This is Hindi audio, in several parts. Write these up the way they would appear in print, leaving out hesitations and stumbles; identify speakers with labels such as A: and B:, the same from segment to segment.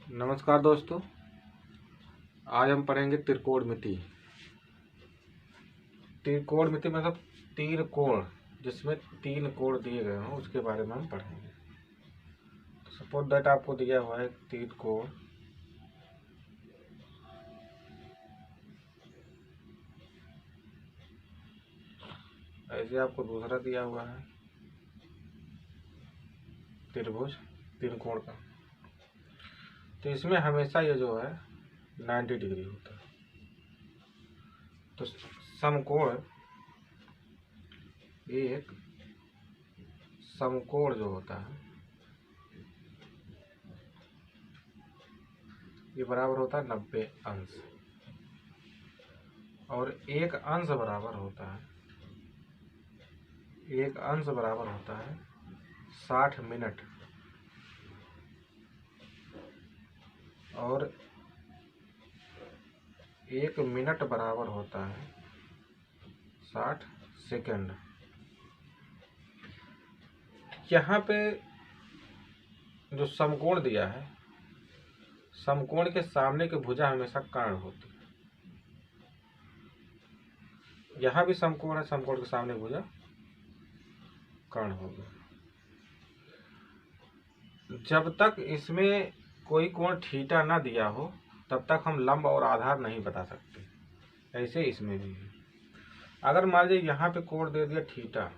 A: नमस्कार दोस्तों, आज हम पढ़ेंगे त्रिकोणमिति। त्रिकोणमिति मतलब तीन कोण, जिसमें तीन कोण दिए गए हों उसके बारे में हम पढ़ेंगे। तो सपोज दैट आपको दिया हुआ है तीन कोण, ऐसे आपको दूसरा दिया हुआ है त्रिभुज तीन कोण का। तो इसमें हमेशा ये जो है 90 डिग्री होता है। तो समकोण, एक समकोण जो होता है ये बराबर होता है 90 अंश, और एक अंश बराबर होता है 60 मिनट, और एक मिनट बराबर होता है 60 सेकंड। यहाँ पे जो समकोण दिया है, समकोण के सामने की भुजा हमेशा कर्ण होती है। यहाँ भी समकोण है, समकोण के सामने भुजा कर्ण होगी। जब तक इसमें कोई कोण थीटा ना दिया हो तब तक हम लंब और आधार नहीं बता सकते। ऐसे इसमें भी है। अगर मान लीजिए यहाँ पे कोण दे दिया थीटा,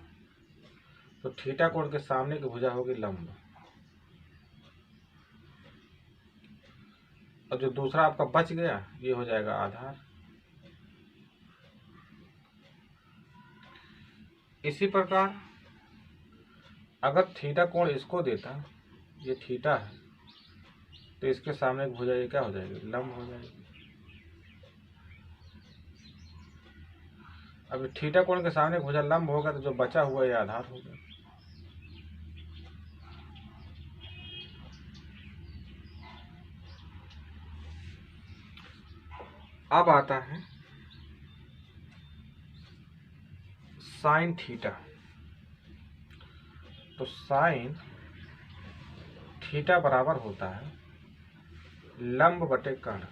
A: तो थीटा कोण के सामने की भुजा होगी लंब, और जो दूसरा आपका बच गया ये हो जाएगा आधार। इसी प्रकार अगर थीटा कोण इसको देता, ये थीटा है, तो इसके सामने की भुजा ये क्या हो जाएगी, लंब हो जाएगी। अब थीटा कोण के सामने भुजा लंब होगा तो जो बचा हुआ ये आधार होगा। अब आता है साइन थीटा। तो साइन थीटा बराबर होता है लंब बटे कर्ण।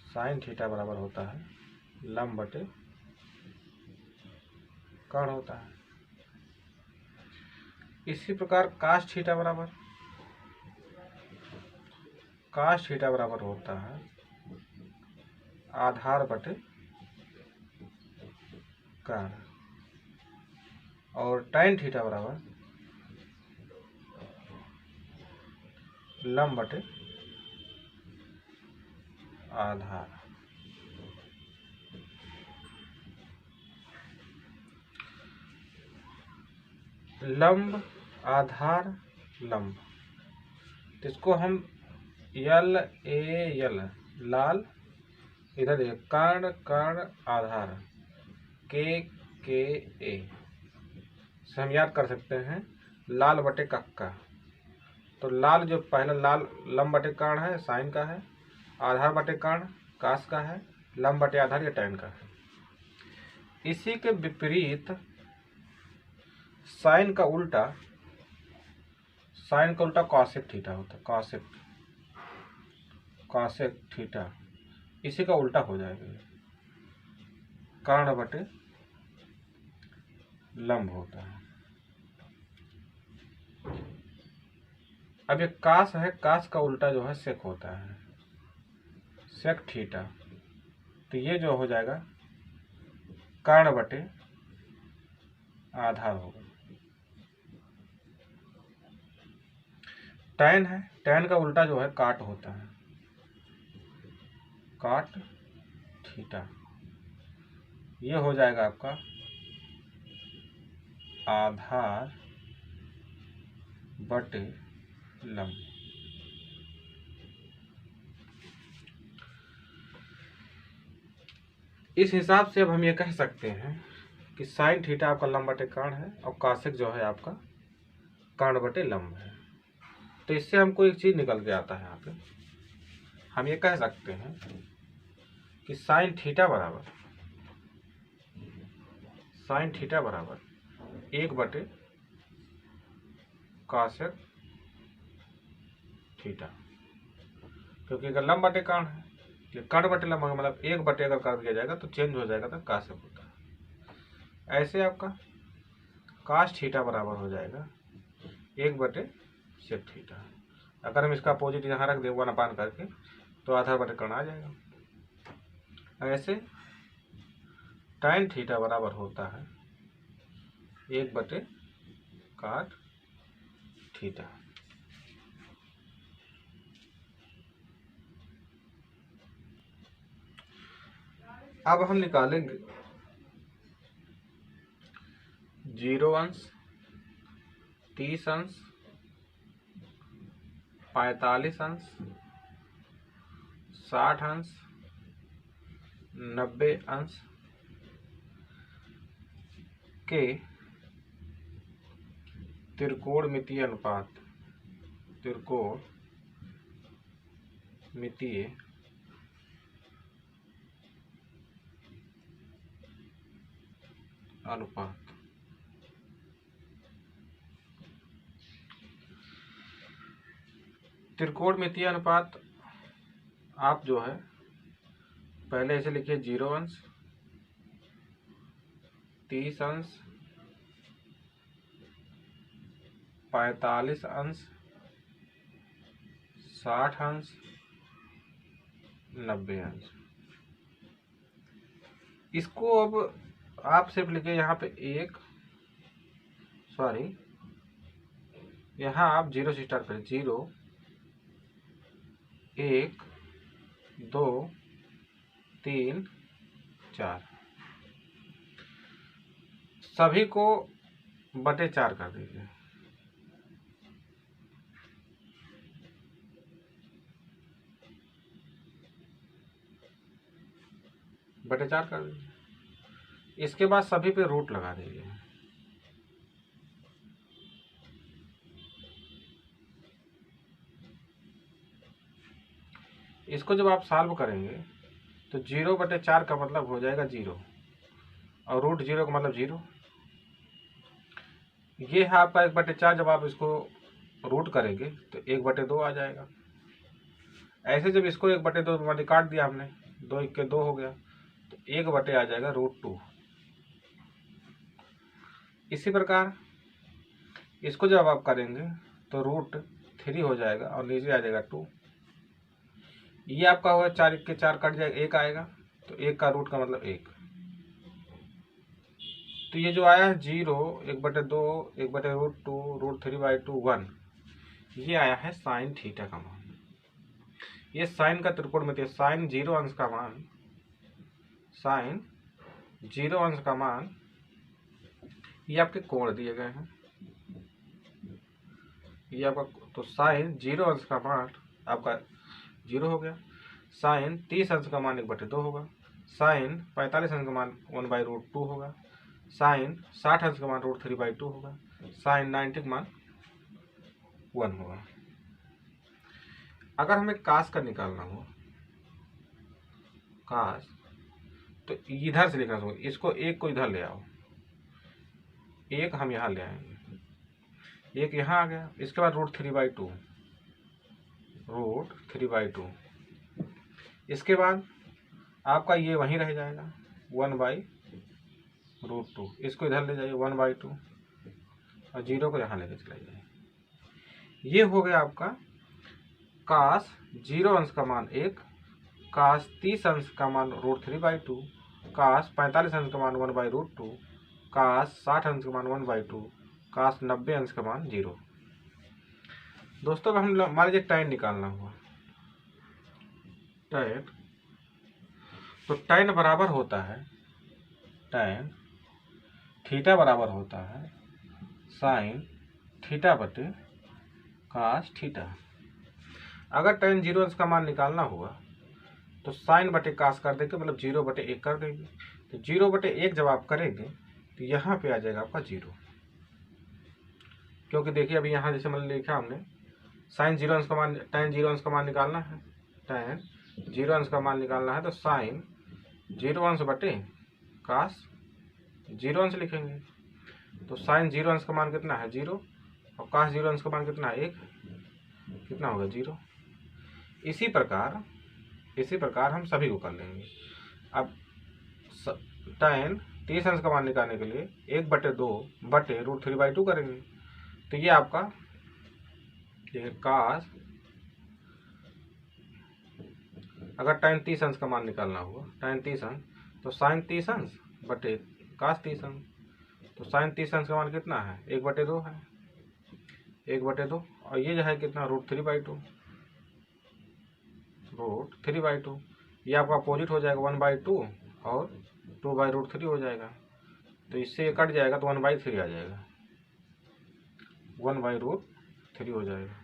A: साइन थीटा बराबर होता है लंब बटे कर्ण होता है। इसी प्रकार काश थीटा बराबर होता है आधार बटे कर्ण, और tan थीटा बराबर लंब बटे आधार। लंब आधार लंब, तो इसको हम यल ए यल लाल, इधर देखिए कर्ण कर्ण आधार के ए से हम याद कर सकते हैं लाल बटे कक्का। तो लाल जो पहला लाल लंब बटे कर्ण है साइन का है, आधार बटे कर्ण काश का है, लंब बटे आधार ये टैन का है। इसी के विपरीत साइन का उल्टा कॉसेक थीटा होता है। कॉसेक थीटा इसी का उल्टा हो जाएगा, कर्ण बटे लंब होता है। अब ये काश है, काश का उल्टा जो है सेक होता है, सेक थीटा। तो ये जो हो जाएगा कर्ण बटे आधार होगा। टैन है, टैन का उल्टा जो है काट होता है, काट थीटा। ये हो जाएगा आपका आधार बटे लंब। इस हिसाब से अब हम ये कह सकते हैं कि साइन थीटा आपका लंब बटे कर्ण है और कासेक जो है आपका कर्ण बटे लंब है। तो इससे हमको एक चीज निकल के आता है, यहाँ पे हम ये कह सकते हैं कि साइन थीटा बराबर 1 बटे कासेक थीटा, क्योंकि अगर लंब बटे कर्ण है, ये कर्ण बटे लंब मतलब 1 बटे अगर कर दिया जाएगा तो चेंज हो जाएगा, तो काश से होता है। ऐसे आपका काश थीटा बराबर हो जाएगा 1 बटे सेक थीटा। अगर हम इसका अपोजिट यहाँ रख दें 1/, करके तो आधा बटे कर्ण आ जाएगा। ऐसे tan थीटा बराबर होता है 1 बटे काट थीटा। अब हम निकालेंगे 0 अंश, 30 अंश, 45 अंश, 60 अंश, 90 अंश के त्रिकोणमितीय अनुपात, त्रिकोणमितीय अनुपात। त्रिकोणमितीय अनुपात आप जो है पहले ऐसे लिखिए 0 अंश, 30 अंश, 45 अंश, 60 अंश, 90 अंश। इसको अब आप सिर्फ लिखिए यहाँ पे यहाँ आप 0 से स्टार्ट करें। 0, 1, 2, 3, 4, सभी को बटे 4 कर दीजिए। बटे 4 कर दीजिए। इसके बाद सभी पे रूट लगा दीजिए। इसको जब आप सॉल्व करेंगे तो 0 बटे 4 का मतलब हो जाएगा 0 और रूट 0 का मतलब 0। ये है आपका 1 बटे 4। जब आप इसको रूट करेंगे तो 1 बटे 2 आ जाएगा। ऐसे जब इसको 1 बटे 2 मतलब काट दिया हमने, 2 1 के 2 हो गया, तो 1 बटे आ जाएगा √2। इसी प्रकार इसको जब आप करेंगे तो √3 हो जाएगा और नीचे आ जाएगा 2। ये आपका होगा 4 1 के 4 कट जाएगा, 1 आएगा, तो 1 का रूट का मतलब 1। तो ये जो आया है 0, 1 बटे 2, 1 बटे √2, √3/2, 1, ये आया है साइन थीटा का मान। ये साइन का त्रिकोणमितीय, साइन 0 अंश का मान, साइन 0 अंश का मान, ये आपके कोण दिए गए हैं। ये आपका, तो साइन 0 अंश का मान आपका 0 हो गया। साइन 30 अंश का मान 1 बटे 2 होगा। साइन 45 अंश का मान 1/√2 होगा। साइन 60 अंश का मान √3/2 होगा। साइन 90 का मान 1 होगा। अगर हमें कास का निकालना हो, कास, तो इधर से लिखना होगा। इसको 1 को इधर ले आओ, 1 हम यहाँ ले आएंगे, 1 यहाँ आ गया। इसके बाद √3/2, √3/2। इसके बाद आपका ये वहीं रह जाएगा 1/√2। इसको इधर ले जाइए 1/2 और 0 को यहाँ लेके चले जाइए। ये हो गया आपका कास 0 अंश का मान 1, कास 30 अंश का मान √3/2, कास 45 अंश का मान 1/√2, कास 60 अंश का मान 1/2, कास 90 अंश का मान 0। दोस्तों हम मान लीजिए tan निकालना हुआ, tan, तो tan बराबर होता है, tan थीटा बराबर होता है साइन थीटा बटे कास थीटा। अगर tan 0 अंश का मान निकालना हुआ तो साइन बटे कास कर देंगे, मतलब 0 बटे 1 कर देंगे। तो 0 बटे 1 जब आप करेंगे तो यहाँ पे आ जाएगा आपका 0, क्योंकि देखिए अभी यहाँ जैसे मतलब लिखा हमने साइन 0 अंश का मान, tan 0 अंश का मान निकालना है, tan 0 अंश का मान निकालना है, तो साइन 0 अंश बटे कास 0 अंश लिखेंगे। तो साइन 0 अंश का मान कितना है 0 और कास 0 अंश का मान कितना है 1। कितना होगा 0। इसी प्रकार हम सभी को कर लेंगे। अब tan 30 अंश का मान निकालने के लिए 1/2/√3/2 करेंगे। तो ये आपका ये कास, अगर tan 30 अंश का मान निकालना हुआ tan 30 अंश, तो sin 30 अंश बटे कास 30 अंश। तो sin 30 अंश का मान कितना है 1/2 है, 1/2। और ये जो है कितना √3/2 ये आपका अपोजिट हो जाएगा 1/2 और 2/√3 हो जाएगा। तो इससे ये कट जाएगा तो 1/3 आ जाएगा, 1/√3 हो जाएगा।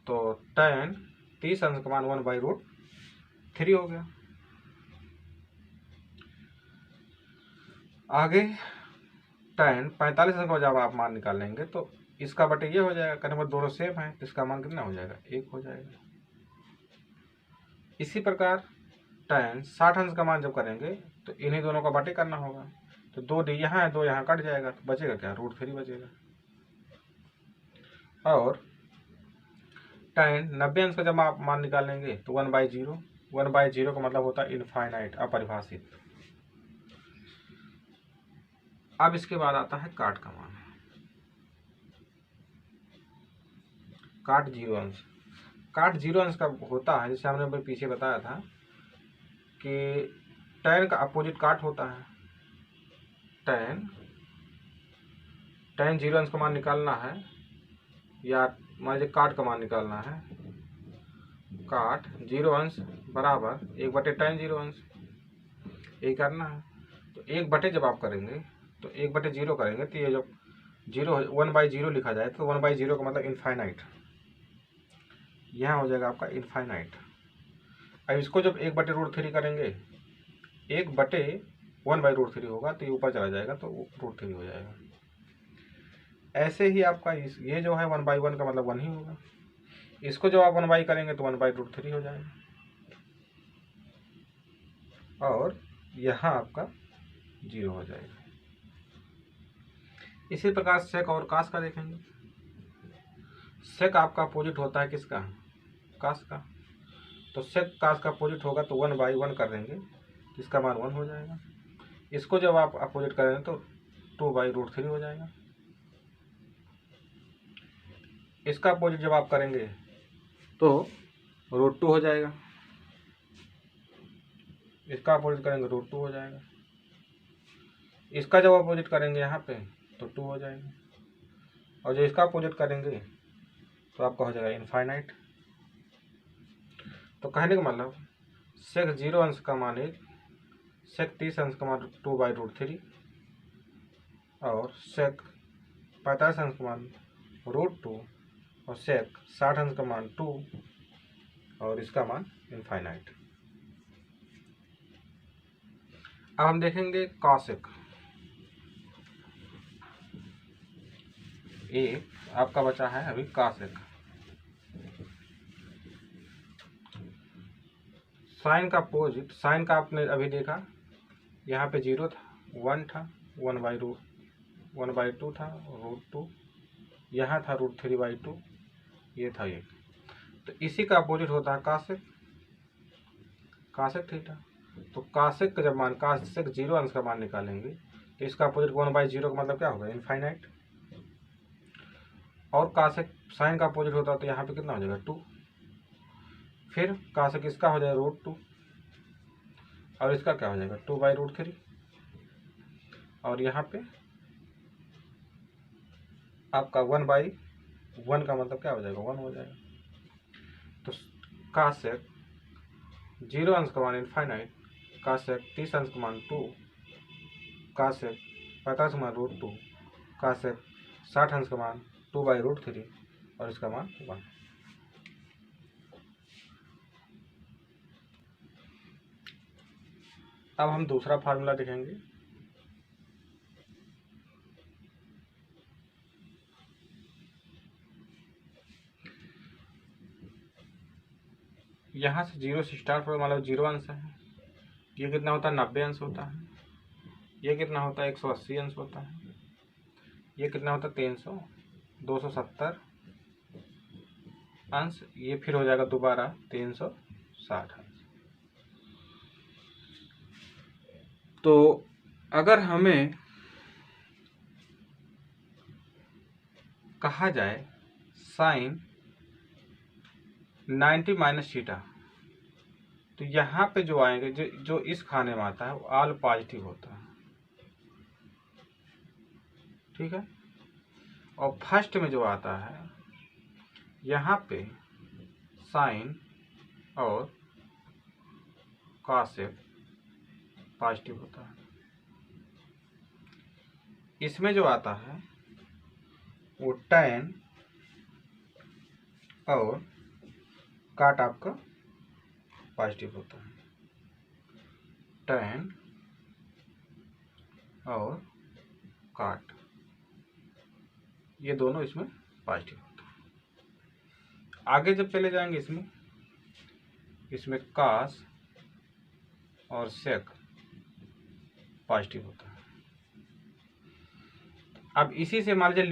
A: तो tan 30 अंश का मान 1/√3 हो गया। आगे tan 45 अंश का जब आप मान निकाल लेंगे तो इसका बटे ये हो जाएगा, कहने पर दोनों सेम है, इसका मान कितना हो जाएगा 1 हो जाएगा। इसी प्रकार tan 60 अंश का मान जब करेंगे तो इन्हीं दोनों का बटे करना होगा। तो 2 यहाँ है, 2 यहाँ कट जाएगा, तो बचेगा क्या √3 बचेगा। और tan 90 अंश का जब आप मान निकाल लेंगे तो 1/0, 1/0 का मतलब होता है इनफाइनाइट, अपरिभाषित। अब इसके बाद आता है काट का मान, काट 0 अंश। काट 0 अंश का होता है, जैसे हमने अभी पीछे बताया था कि tan का अपोजिट काट होता है। tan 0 अंश का मान निकालना है, या मान लीजिए काट का मान निकालना है, काट 0 अंश बराबर 1/tan 0 अंश, यही करना है। तो 1/, जब आप करेंगे तो 1/0 करेंगे तो ये जब 1/0 लिखा जाए तो 1/0 का मतलब इनफाइनाइट, यहाँ हो जाएगा आपका इनफाइनाइट। अब इसको जब 1/√3 करेंगे, 1/1/√3 होगा तो ये ऊपर चला जाएगा तो √3 हो जाएगा। ऐसे ही आपका ये जो है 1/1 का मतलब 1 ही होगा। इसको जब आप 1/, करेंगे तो 1/√3 हो जाएगा। और यहाँ आपका 0 हो जाएगा। इसी प्रकार सेक और कास का देखेंगे। सेक आपका अपोजिट होता है किसका, कास का। तो सेक कास का अपोजिट होगा तो 1/1 कर देंगे, इसका मान 1 हो जाएगा। इसको जब आप अपोजिट करेंगे तो 2/√3 हो जाएगा। इसका अपोजिट जब आप करेंगे तो √2 हो जाएगा, इसका अपोजिट करेंगे √2 हो जाएगा। इसका जब अपोजिट करेंगे यहाँ पे तो 2 हो जाएगा, और जो इसका अपोजिट करेंगे तो आपका हो जाएगा इनफाइनाइट। तो कहने का मतलब सेक 0 अंश का मान 1, सेक 30 अंश का मान 2/√3 और सेक 45 अंश का मान √2 और सेक 60 अंश का मान 2 और इसका मान इनफाइनाइट। अब हम देखेंगे कॉसेक। एक आपका बचा है अभी कॉसेक। साइन का अपोजिट, साइन का आपने अभी देखा यहाँ पे 0 था, 1 था, 1/2 था, √2, यहाँ था √3/2, ये था 1। तो इसी का अपोजिट होता है कासेक, कासेक थीटा। तो कासेक का जब मान, कासेक 0 अंश का मान निकालेंगे तो इसका अपोजिट 1/0 का मतलब क्या होगा इनफाइनाइट। और कासेक साइन का अपोजिट होता है तो यहाँ पे कितना हो जाएगा 2। फिर कासेक इसका हो जाएगा √2 और इसका क्या हो जाएगा 2/√3, और यहाँ पे आपका 1/1 का मतलब क्या हो जाएगा 1 हो जाएगा। तो कासेक 0 अंश का मान इनफाइनाइट, कासेक 30 अंश का मान 2, कासेक 50 का मान √2, कासेक 60 अंश का मान 2/√3 और इसका मान 1। अब हम दूसरा फार्मूला देखेंगे। यहाँ से 0 से स्टार्ट हो, मतलब 0 अंश है, ये कितना होता है 90 अंश होता है, ये कितना होता है 180 अंश होता है, ये कितना होता है 300, 270 अंश, ये फिर हो जाएगा दोबारा 360 अंश। तो अगर हमें कहा जाए साइन 90 माइनस थीटा, तो यहाँ पे जो आएंगे जो इस खाने में आता है वो ऑल पॉजिटिव होता है, ठीक है। और फर्स्ट में जो आता है यहाँ पे साइन और कॉसेक पॉजिटिव होता है। इसमें जो आता है वो टैन और काट आपका पॉजिटिव होता है। टैन और काट ये दोनों इसमें पॉजिटिव होता है। आगे जब चले जाएंगे इसमें कास और सेक पॉजिटिव होता है। अब इसी से मान लीजिए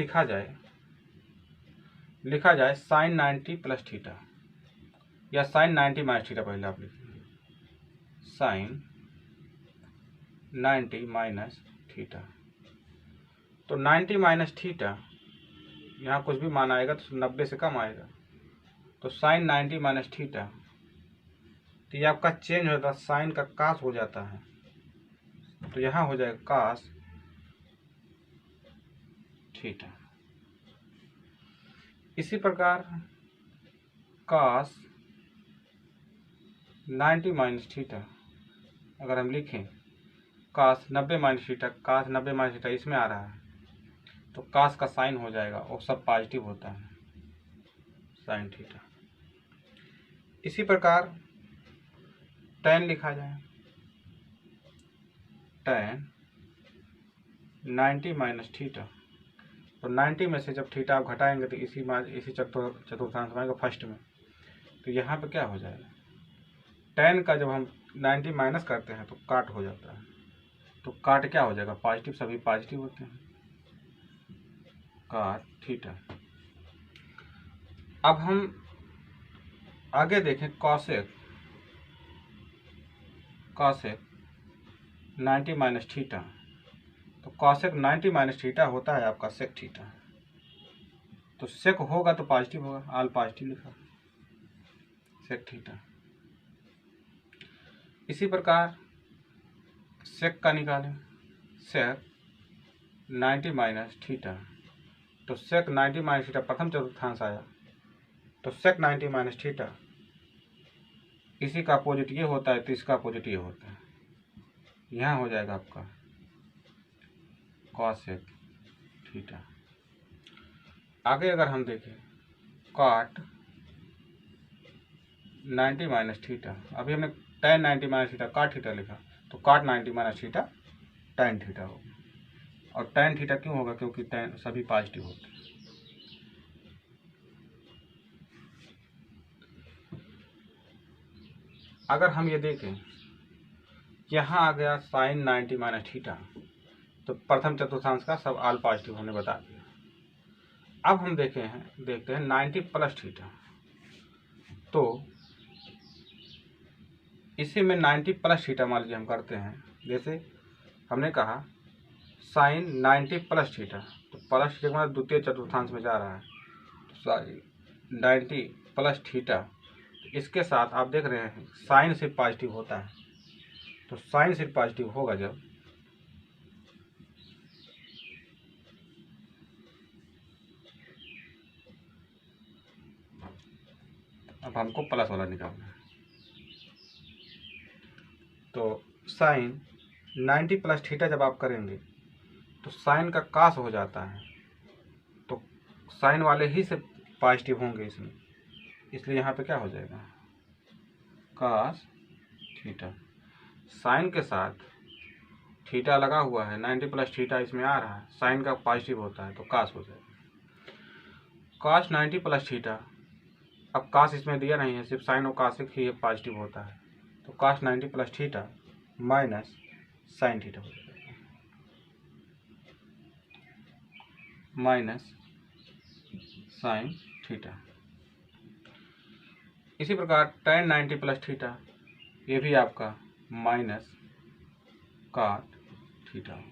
A: लिखा जाए साइन 90 प्लस थीटा, या साइन 90 माइनस थीटा, पहले आप लिखिए साइन 90 माइनस थीटा। तो 90 माइनस थीटा यहाँ कुछ भी मान आएगा तो 90 से कम आएगा, तो साइन 90 माइनस थीटा, तो ये आपका चेंज होता है, साइन का कास हो जाता है, तो यहाँ हो जाएगा कास थीटा। इसी प्रकार कास 90 माइनस थीटा अगर हम लिखें, कास 90 माइनस थीटा, कास 90 माइनस थीटा इसमें आ रहा है, तो कास का साइन हो जाएगा और सब पॉजिटिव होता है, साइन थीटा। इसी प्रकार टैन लिखा जाए, टैन 90 माइनस थीटा, तो 90 में से जब थीटा आप घटाएंगे तो इसी चतुर्थांश में आएगा फर्स्ट में, तो यहाँ पे क्या हो जाएगा, टैन का जब हम 90 माइनस करते हैं तो काट हो जाता है, तो काट क्या हो जाएगा, पॉजिटिव, सभी पॉजिटिव होते हैं, काट थीटा। अब हम आगे देखें कॉसेक 90 माइनस थीटा, तो कॉसेक 90 माइनस थीटा होता है आपका सेक थीटा, तो सेक होगा तो पॉजिटिव होगा, ऑल पॉजिटिव लिखा सेक थीटा। इसी प्रकार सेक का निकालें, सेक 90 माइनस थीटा, तो सेक 90 माइनस थीटा प्रथम चतुर्थांश आया, तो सेक 90 माइनस थीटा इसी का अपोजिट ये होता है, तो इसका अपोजिट ये होता है, यहाँ हो जाएगा आपका कॉसेक थीटा। आगे अगर हम देखें काट 90 माइनस थीटा, अभी हमने टैन 90 माइनस थीटा काट थीटा लिखा, तो काट 90 माइनस थीटा टैन थीटा होगा, और टैन थीटा क्यों होगा, क्योंकि टैन सभी पॉजिटिव होते हैं। अगर हम ये देखें यहाँ आ गया साइन 90 माइनस थीटा, तो प्रथम चतुर्थांश का सब ऑल पॉजिटिव होने बता दिया। अब हम देखते हैं 90 प्लस थीटा, तो इसी में 90 प्लस थीटा मान लीजिए हम करते हैं, जैसे हमने कहा साइन 90 प्लस थीटा, तो प्लस थीटा मतलब द्वितीय चतुर्थांश में जा रहा है, तो साइन 90 प्लस थीटा, इसके साथ आप देख रहे हैं साइन सिर्फ पॉजिटिव होता है, तो साइन सिर्फ पॉजिटिव होगा जब अब हमको प्लस वाला निकालना है, तो साइन 90 प्लस थीटा जब आप करेंगे तो साइन का कास हो जाता है, तो साइन वाले ही से पॉजिटिव होंगे इसमें, इसलिए यहाँ पे क्या हो जाएगा कास थीटा, साइन के साथ थीटा लगा हुआ है, 90 प्लस थीटा इसमें आ रहा है, साइन का पॉजिटिव होता है तो कास हो जाएगा कास 90 प्लस थीटा। अब कास इसमें दिया नहीं है, सिर्फ साइन और कासिक ही पॉजिटिव होता है, तो cos 90 plus theta minus sine theta हो जाएगा। Minus sine theta. इसी प्रकार tan 90 प्लस थीटा, ये भी आपका minus cot theta.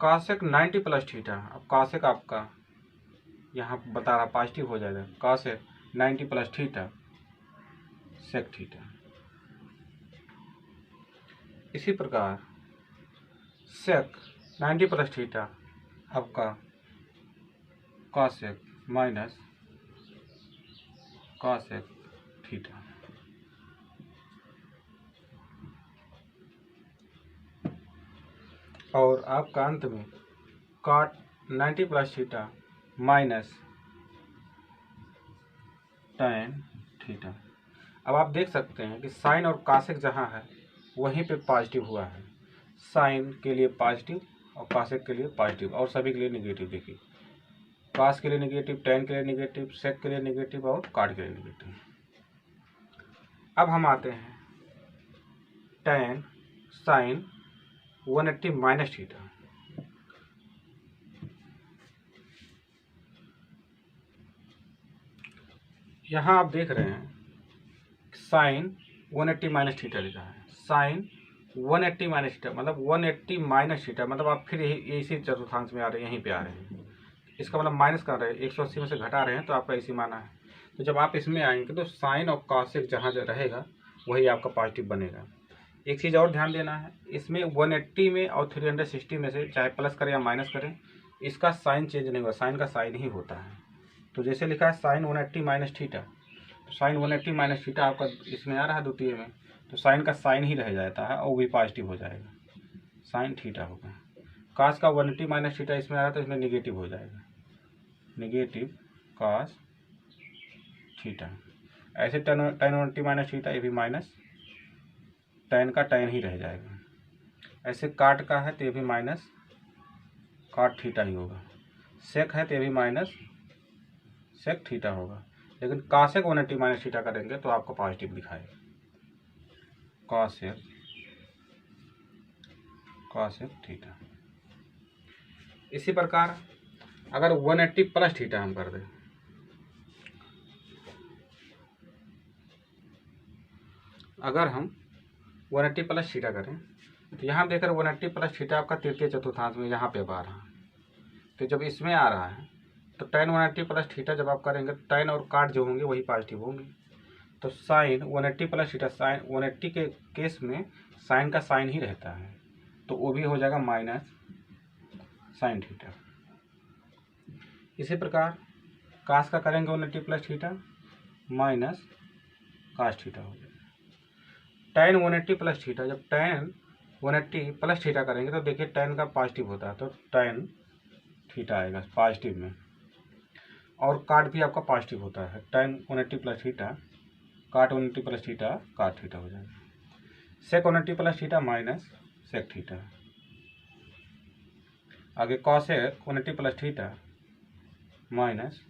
A: Cosec 90 plus theta, अब कॉसेक आपका यहाँ बता रहा पॉजिटिव हो जाएगा, cosec 90 plus theta sec theta. इसी प्रकार सेक 90 प्लस थीटा आपका कॉसेक माइनस कॉसेक थीटा। और आपका अंत में cot 90 plus theta minus tan theta. अब आप देख सकते हैं कि साइन और कॉसेक जहाँ है वहीं पे पॉजिटिव हुआ है। साइन के लिए पॉजिटिव और कॉसेक के लिए पॉजिटिव और सभी के लिए नेगेटिव। देखिए कॉस के लिए नेगेटिव, tan के लिए नेगेटिव, सेक के लिए नेगेटिव और कॉट के लिए नेगेटिव। अब हम आते हैं tan साइन 180 माइनस थीटा। यहाँ आप देख रहे हैं साइन 180 माइनस थीटा लिखा है। साइन 180 माइनस थीटा मतलब 180 माइनस थीटा, मतलब आप फिर यही इसी चतुर्थांश में आ रहे हैं, यहीं पे आ रहे हैं। इसका मतलब माइनस कर रहे हैं, 180 में से घटा रहे हैं, तो आपका इसी माना है। तो जब आप इसमें आएंगे तो साइन और कॉसेक जहाँ रहेगा वही आपका पॉजिटिव बनेगा। एक चीज़ और ध्यान देना है, इसमें 180 में और 360 में से चाहे प्लस करें या माइनस करें, इसका साइन चेंज नहीं हुआ, साइन का साइन ही होता है। तो जैसे लिखा है साइन 180 माइनस थीटा, तो साइन 180 माइनस थीटा आपका इसमें आ रहा है द्वितीय में, तो साइन का साइन ही रह जाता है और वो भी पॉजिटिव हो जाएगा, साइन थीटा होगा। कास का 180 माइनस थीटा इसमें आ रहा है तो इसमें निगेटिव हो जाएगा, निगेटिव कास थीटा। ऐसे tan 180 माइनस थीटा, ये भी माइनस tan का tan ही रह जाएगा। ऐसे काट का है तो ये भी माइनस काट थीटा ही होगा। सेक है तो ये भी माइनस सेक थीटा होगा। लेकिन कॉसेक 180 माइनस थीटा करेंगे तो आपको पॉजिटिव दिखाएगा, कॉसेक थीटा। इसी प्रकार अगर 180 प्लस थीटा हम कर दें, अगर हम 180 प्लस थीटा करें तो यहाँ देखकर 180 प्लस थीटा आपका तृतीय चतुर्थांश में यहाँ पे आ रहा है। तो जब इसमें आ रहा है तो tan 180 प्लस थीटा जब आप करेंगे तो tan और काट जो होंगे वही पॉजिटिव होंगे। तो साइन 180 प्लस थीटा, साइन 180 के केस में साइन का साइन ही रहता है, तो वो भी हो जाएगा माइनस साइन थीटा। इसी प्रकार कास का करेंगे 180 plus theta minus cos theta हो जाएगा। tan 180 प्लस थीटा, जब tan 180 प्लस थीटा करेंगे तो देखिए tan का पॉजिटिव होता है, तो tan थीटा आएगा पॉजिटिव में। और काट भी आपका पॉजिटिव होता है, tan 180 प्लस थीटा काट 180 प्लस थीटा काट थीटा हो जाएगा। Sec 180 plus theta minus sec theta. आगे cosec 180 plus theta minus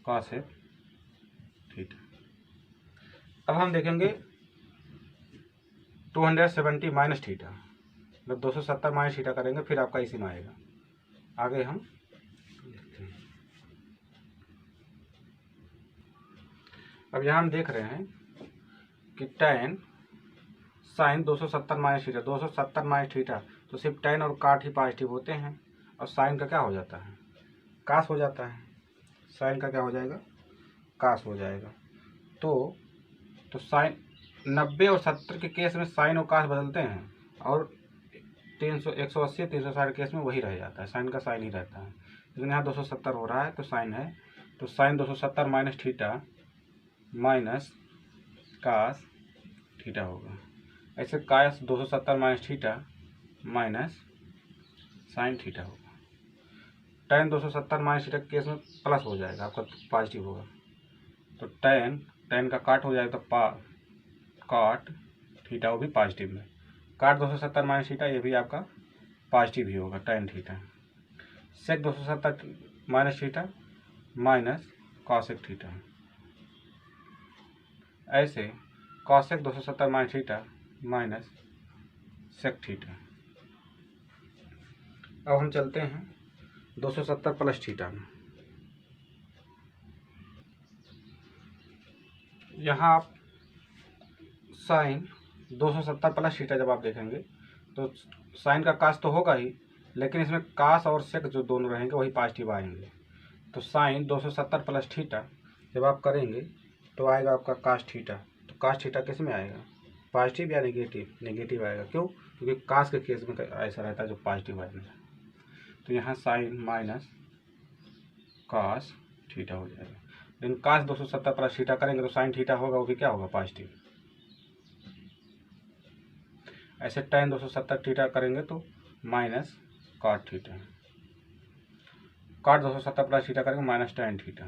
A: cosec theta. अब हम देखेंगे 270 माइनस थीटा, मतलब 270 माइनस थीटा करेंगे फिर आपका इसी में आएगा। आगे हम देखते हैं। अब यहाँ हम देख रहे हैं कि tan sine 270 minus theta, 270 minus theta, तो सिर्फ tan और काट ही पॉजिटिव होते हैं और साइन का क्या हो जाता है, कास हो जाता है। साइन का क्या हो जाएगा, कास हो जाएगा। तो साइन 90 और 70 के केस में साइन और कास बदलते हैं और 180 360 केस में वही रह जाता है, साइन का साइन ही रहता है। लेकिन यहाँ 270 हो रहा है तो साइन है, तो sine 270 minus theta minus cos theta होगा। ऐसे cos 270 minus theta minus sine theta होगा। tan 270 माइनस थीटा के केस में प्लस हो जाएगा, आपका पॉजिटिव होगा। तो tan का काट हो जाएगा, तो काट थीटा वो भी पॉजिटिव में। काट 270 माइनस थीटा, ये भी आपका पॉजिटिव ही होगा, tan theta. Sec 270 minus theta minus cosec theta. ऐसे cosec 270 minus theta minus sec theta. अब हम चलते हैं 270 प्लस थीटा में। यहाँ आप साइन 270 प्लस थीटा जब आप देखेंगे तो साइन का कास तो होगा ही, लेकिन इसमें कास और सेक जो दोनों रहेंगे वही पॉजिटिव आएंगे। तो साइन 270 प्लस थीटा जब आप करेंगे तो आएगा आपका कास थीटा। तो कास थीटा किस में आएगा, पॉजिटिव या नेगेटिव? नेगेटिव आएगा। क्यों? क्योंकि कास के केस में ऐसा रहता है जो पॉजिटिव आएगा। तो यहाँ साइन माइनस कास थीटा हो जाएगा। लेकिन कास 270 प्लस थीटा करेंगे तो साइन थीटा होगा, वो भी क्या होगा, पॉजिटिव। ऐसे tan 270 थीटा करेंगे तो minus cot theta. Cot 270 plus theta करेंगे minus tan theta.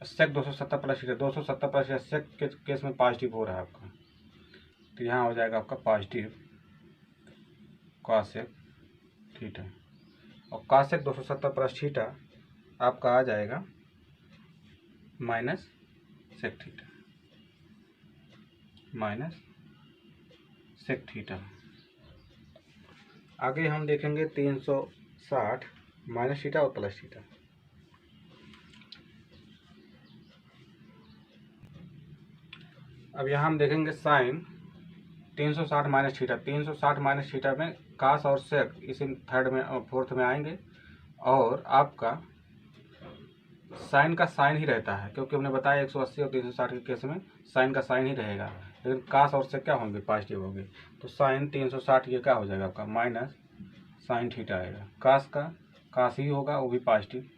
A: Sec 270 plus theta, 270 plus theta sec के केस में पॉजिटिव हो रहा है आपका, तो यहाँ हो जाएगा आपका पॉजिटिव कॉसेक थीटा। और कॉसेक 270 प्लस थीटा आपका आ जाएगा minus sec theta, minus sec theta. आगे हम देखेंगे 360 माइनस थीटा और प्लस थीटा। अब यहाँ हम देखेंगे sine 360 minus theta. 360 minus theta में कास और सेक इसी थर्ड में और फोर्थ में आएंगे, और आपका साइन का साइन ही रहता है, क्योंकि हमने बताया 180 और 360 के केस में साइन का साइन ही रहेगा, लेकिन कास और सेक क्या होंगे, पॉजिटिव होंगे। तो साइन 360 ये क्या हो जाएगा आपका, माइनस साइन थीटा आएगा। कास का कास ही होगा, वो भी पॉजिटिव,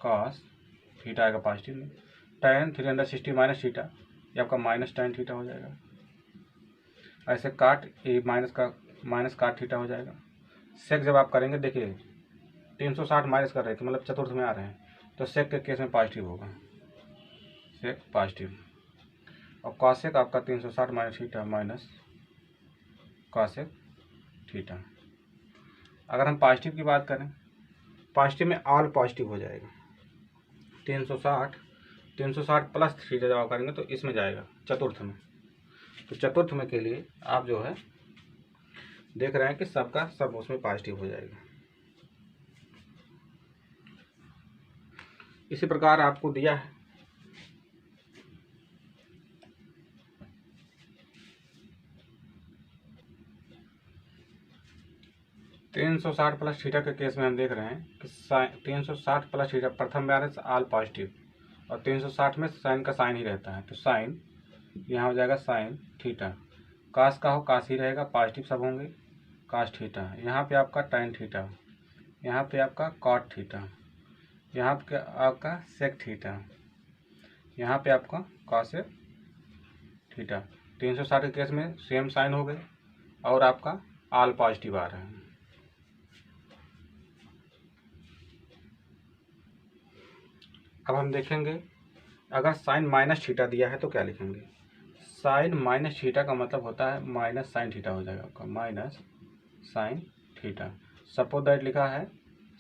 A: कास थीटा आएगा पॉजिटिव में। tan 360 माइनस थीटा ये आपका माइनस tan थीटा हो जाएगा। ऐसे काट ये माइनस काट थीटा हो जाएगा। सेक जब आप करेंगे, देखिए 360 माइनस कर रहे थे, मतलब चतुर्थ में आ रहे हैं, तो सेक के केस में पॉजिटिव होगा, सेक पॉजिटिव। और कॉसेक आपका 360 minus theta minus cosec theta. अगर हम पॉजिटिव की बात करें, पॉजिटिव में ऑल पॉजिटिव हो जाएगा। 360 प्लस थीटा जब आप करेंगे तो इसमें जाएगा चतुर्थ में। तो चतुर्थ में के लिए आप जो है देख रहे हैं कि सबका सब उसमें पॉजिटिव हो जाएगा। इसी प्रकार आपको दिया है 360 प्लस थीटा के केस में हम देख रहे हैं कि 360 प्लस थीटा प्रथम में आ रहा है ऑल पॉजिटिव, और 360 में साइन का साइन ही रहता है। तो साइन यहाँ हो जाएगा साइन थीटा। कास का हो कास ही रहेगा, पॉजिटिव सब होंगे, कास थीटा। यहाँ पे आपका tan थीटा, यहाँ पे आपका कॉट थीटा, यहाँ पे आपका सेक थीटा, यहाँ पे आपका कॉसेक थीटा। 360 के केस में सेम साइन हो गए और आपका ऑल पॉजिटिव आ रहा है। अब हम देखेंगे अगर साइन माइनस थीटा दिया है तो क्या लिखेंगे। साइन माइनस थीटा का मतलब होता है माइनस साइन थीटा हो जाएगा आपका, minus sine theta. Suppose that लिखा है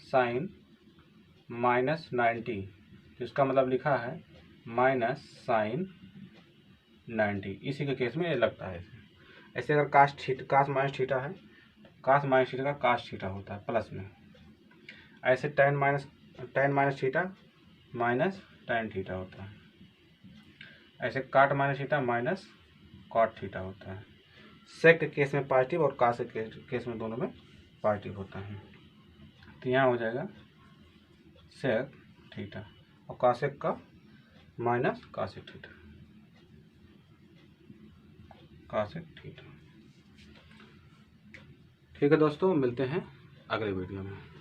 A: साइन माइनस 90, इसका मतलब लिखा है माइनस साइन 90। इसी के केस में ये लगता है। ऐसे अगर कास माइनस थीटा है, कास माइनस थीटा का कास थीटा होता है प्लस में। ऐसे tan minus theta minus tan theta होता है। ऐसे cot minus theta minus cot theta होता है। सेक के केस में पॉजिटिव और कासेक के केस में दोनों में पॉजिटिव होता है। तो यहाँ हो जाएगा सेक थीटा और कासेक का माइनस कासेक थीटा, कासेक थीटा। ठीक है दोस्तों, मिलते हैं अगले वीडियो में।